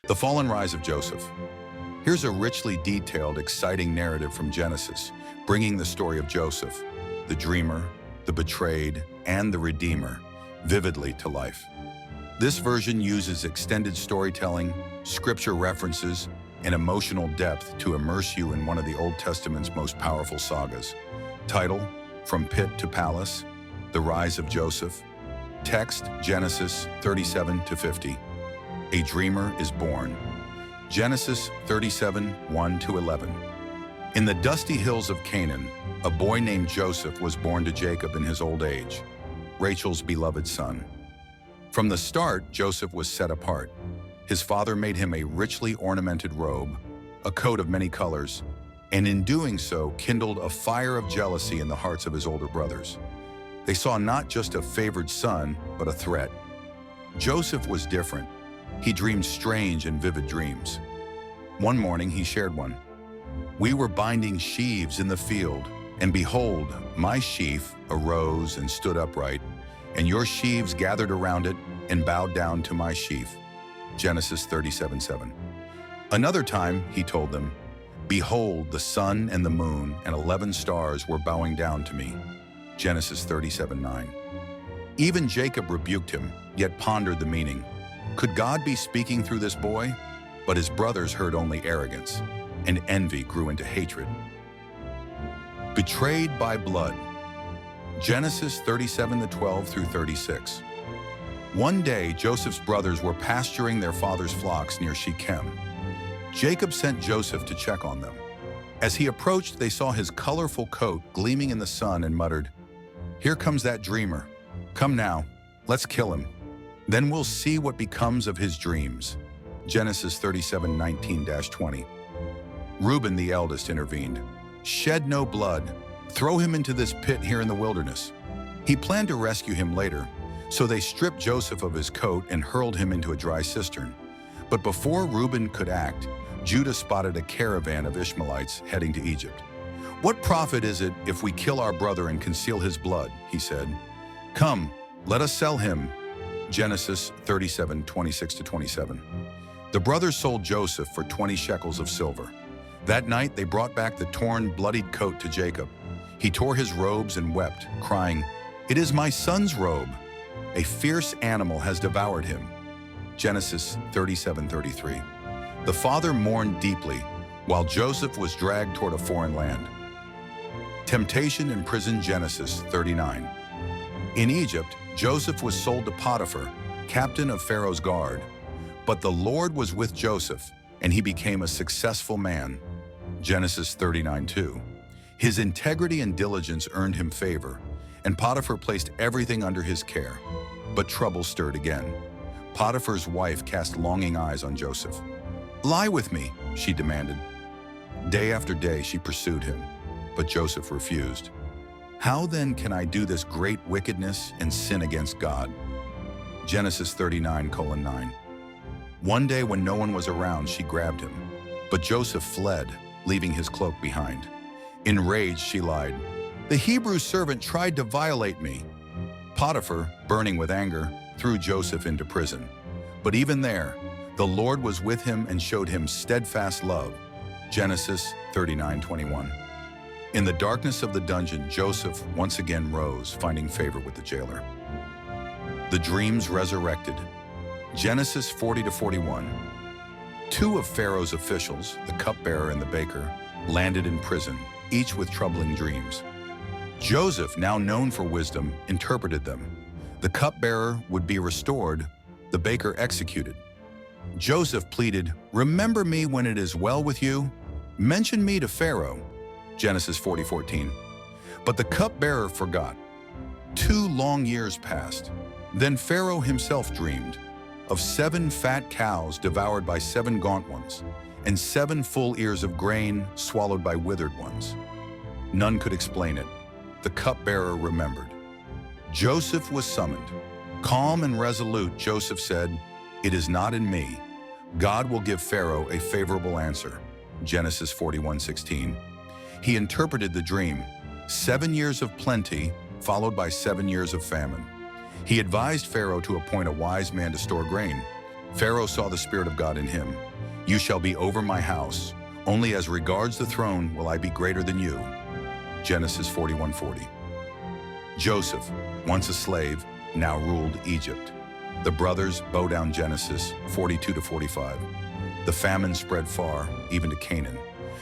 The fall and rise of Joseph. Here's a richly detailed, exciting narrative from Genesis, bringing the story of Joseph, the dreamer, the betrayed, and the redeemer, vividly to life. This version uses extended storytelling, scripture references, and emotional depth to immerse you in one of the Old Testament's most powerful sagas. Title: From Pit to Palace, The Rise of Joseph. Text: Genesis 37-50. A dreamer is born. Genesis 37, 1-11. In the dusty hills of Canaan, a boy named Joseph was born to Jacob in his old age, Rachel's beloved son. From the start, Joseph was set apart. His father made him a richly ornamented robe, a coat of many colors, and in doing so, kindled a fire of jealousy in the hearts of his older brothers. They saw not just a favored son, but a threat. Joseph was different. He dreamed strange and vivid dreams. One morning, he shared one. "We were binding sheaves in the field, and behold, my sheaf arose and stood upright, and your sheaves gathered around it and bowed down to my sheaf." Genesis 37:7. Another time, he told them, "Behold, the sun and the moon and 11 stars were bowing down to me." Genesis 37:9. Even Jacob rebuked him, yet pondered the meaning. Could God be speaking through this boy? But his brothers heard only arrogance, and envy grew into hatred. Betrayed by blood. Genesis 37:12-36. One day, Joseph's brothers were pasturing their father's flocks near Shechem. Jacob sent Joseph to check on them. As he approached, they saw his colorful coat gleaming in the sun and muttered, "Here comes that dreamer. Come now, let's kill him. Then we'll see what becomes of his dreams." Genesis 37:19-20. Reuben, the eldest, intervened. "Shed no blood. Throw him into this pit here in the wilderness." He planned to rescue him later, so they stripped Joseph of his coat and hurled him into a dry cistern. But before Reuben could act, Judah spotted a caravan of Ishmaelites heading to Egypt. "What profit is it if we kill our brother and conceal his blood?" he said. "Come, let us sell him." Genesis 37:26-27. The brothers sold Joseph for 20 shekels of silver. That night they brought back the torn, bloodied coat to Jacob. He tore his robes and wept, crying, "It is my son's robe. A fierce animal has devoured him." Genesis 37:33. The father mourned deeply, while Joseph was dragged toward a foreign land. Temptation in prison. Genesis 39. In Egypt, Joseph was sold to Potiphar, captain of Pharaoh's guard. But the Lord was with Joseph, and he became a successful man. Genesis 39:2. His integrity and diligence earned him favor, and Potiphar placed everything under his care. But trouble stirred again. Potiphar's wife cast longing eyes on Joseph. "Lie with me," she demanded. Day after day she pursued him, but Joseph refused. "How then can I do this great wickedness and sin against God?" Genesis 39:9. One day when no one was around, she grabbed him, but Joseph fled, leaving his cloak behind. Enraged, she lied, "The Hebrew servant tried to violate me." Potiphar, burning with anger, threw Joseph into prison. But even there, the Lord was with him and showed him steadfast love. Genesis 39:21. In the darkness of the dungeon, Joseph once again rose, finding favor with the jailer. The dreams resurrected. Genesis 40-41. Two of Pharaoh's officials, the cupbearer and the baker, landed in prison, each with troubling dreams. Joseph, now known for wisdom, interpreted them. The cupbearer would be restored, the baker executed. Joseph pleaded, "Remember me when it is well with you. Mention me to Pharaoh." Genesis 40:14. But the cupbearer forgot. 2 long years passed. Then Pharaoh himself dreamed of 7 fat cows devoured by 7 gaunt ones, and 7 full ears of grain swallowed by withered ones. None could explain it. The cupbearer remembered. Joseph was summoned. Calm and resolute, Joseph said, "It is not in me. God will give Pharaoh a favorable answer." Genesis 41:16. He interpreted the dream, 7 years of plenty, followed by 7 years of famine. He advised Pharaoh to appoint a wise man to store grain. Pharaoh saw the Spirit of God in him. You shall be over my house. Only as regards the throne will I be greater than you. Genesis 41:40. Joseph, once a slave, now ruled Egypt. The brothers bow down. Genesis 42-45. The famine spread far, even to Canaan.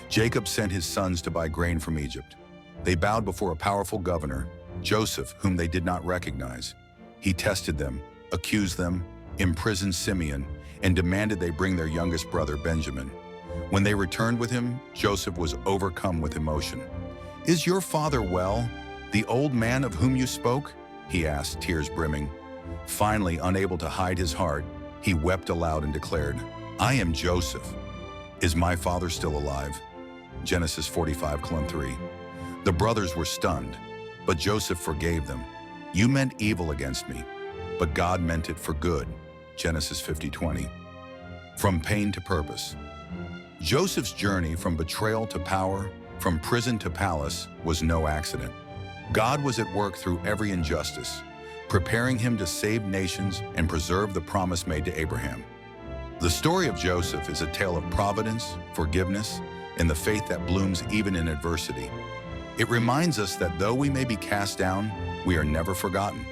Jacob sent his sons to buy grain from Egypt. They bowed before a powerful governor, Joseph, whom they did not recognize. He tested them, accused them, imprisoned Simeon, and demanded they bring their youngest brother, Benjamin. When they returned with him, Joseph was overcome with emotion. "Is your father well, the old man of whom you spoke?" he asked, tears brimming. Finally, unable to hide his heart, he wept aloud and declared, "I am Joseph. Is my father still alive?" Genesis 45:3. The brothers were stunned, but Joseph forgave them. "You meant evil against me, but God meant it for good." Genesis 50:20. From pain to purpose. Joseph's journey from betrayal to power, from prison to palace, was no accident. God was at work through every injustice, preparing him to save nations and preserve the promise made to Abraham. The story of Joseph is a tale of providence, forgiveness, and the faith that blooms even in adversity. It reminds us that though we may be cast down, we are never forgotten.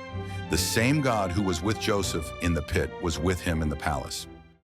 The same God who was with Joseph in the pit was with him in the palace.